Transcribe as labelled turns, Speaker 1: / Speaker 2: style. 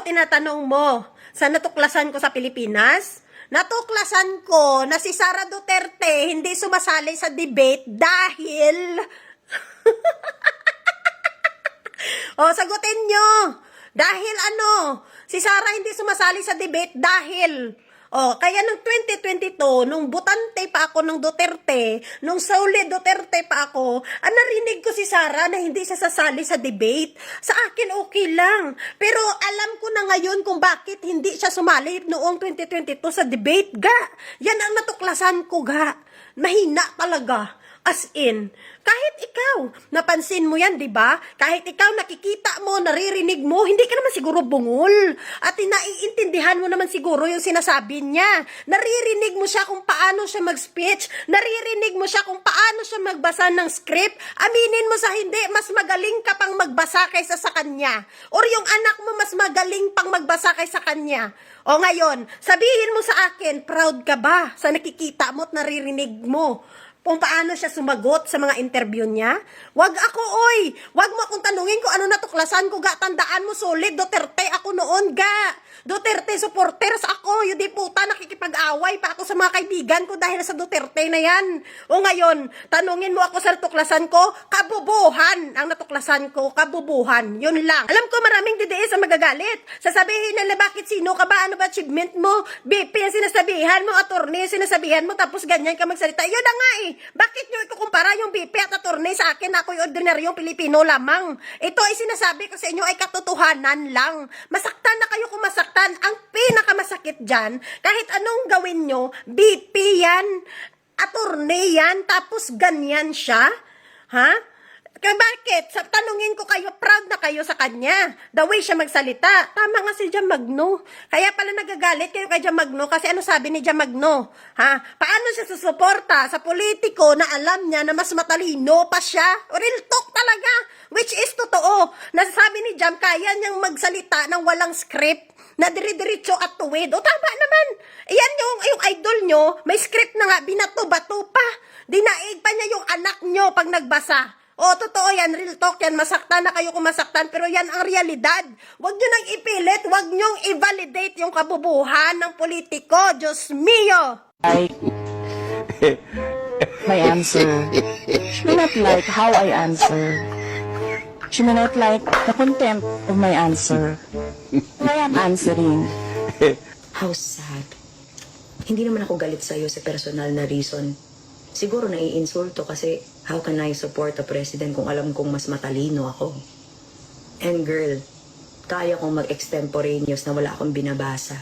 Speaker 1: tinatanong mo, sa natuklasan ko sa Pilipinas? Natuklasan ko na si Sara Duterte hindi sumasali sa debate dahil... sagutin nyo. Dahil ano? Si Sara hindi sumasali sa debate dahil... kaya nung 2022, nung butante pa ako ng Duterte, nung Sauli Duterte pa ako, narinig ko si Sara na hindi siya sasali sa debate. Sa akin, okay lang. Pero alam ko na ngayon kung bakit hindi siya sumali noong 2022 sa debate, ga. Yan ang natuklasan ko, ga. Mahina talaga. As in, kahit ikaw, napansin mo yan, di ba? Kahit ikaw nakikita mo, naririnig mo, hindi ka naman siguro bungol. At naiintindihan mo naman siguro yung sinasabi niya. Naririnig mo siya kung paano siya mag-speech. Naririnig mo siya kung paano siya magbasa ng script. Aminin mo sa hindi, mas magaling ka pang magbasa kaysa sa kanya. Or yung anak mo mas magaling pang magbasa kaysa kanya. O ngayon, sabihin mo sa akin, proud ka ba sa nakikita mo at naririnig mo? Kung paano siya sumagot sa mga interview niya. Wag ako, oy! Wag mo akong tanungin kung ano natuklasan ko, ga. Tandaan mo, solid, Duterte ako noon, ga. Duterte supporters ako. Yung di puta, nakikipag-away pa ako sa mga kaibigan ko dahil sa Duterte na yan. O ngayon, tanungin mo ako sa natuklasan ko, kabubuhan ang natuklasan ko, kabubuhan. Yun lang. Alam ko maraming DDS ang magagalit. Sasabihin nila, bakit sino ka ba? Ano ba achievement mo? BP ang sinasabihan mo, attorney ang sinasabihan mo, tapos ganyan ka magsalita. Yun na nga eh. Bakit nyo ikukumpara yung BP at attorney sa akin na ako'y ordinaryong Pilipino lamang? Ito ay sinasabi ko sa inyo ay katotohanan lang. Masaktan na kayo kung masaktan. Ang pinakamasakit dyan, kahit anong gawin nyo, BP yan, attorney yan, tapos ganyan siya. Ha? Kaya bakit? Tanungin ko kayo, proud na kayo sa kanya. The way siya magsalita. Tama nga si Jam Magno. Kaya pala nagagalit kayo kay Jam Magno kasi ano sabi ni Jam Magno? Ha? Paano siya susuporta sa politiko na alam niya na mas matalino pa siya? Real talk talaga. Which is totoo. Nasasabi ni Jam, kaya niyang magsalita ng walang script na dire-diretso at tuwid. O tama naman. Yan yung idol nyo, may script na nga, binato-bato pa. Dinaig pa niya yung anak nyo pag nagbasa. Totoo yan, real talk yan, masaktan na kayo kung masaktan, pero yan ang realidad. Huwag nyo nang ipilit, huwag nyo i-validate yung kabubuhan ng politiko. Diyos mio!
Speaker 2: Like my answer. She may not like how I answer. She may not like the content of my answer. I am answering.
Speaker 3: How sad. Hindi naman ako galit sa'yo sa personal na reason. Siguro naiinsulto kasi how can I support a president kung alam kong mas matalino ako? And girl, kaya kong mag-extemporaneous na wala akong binabasa.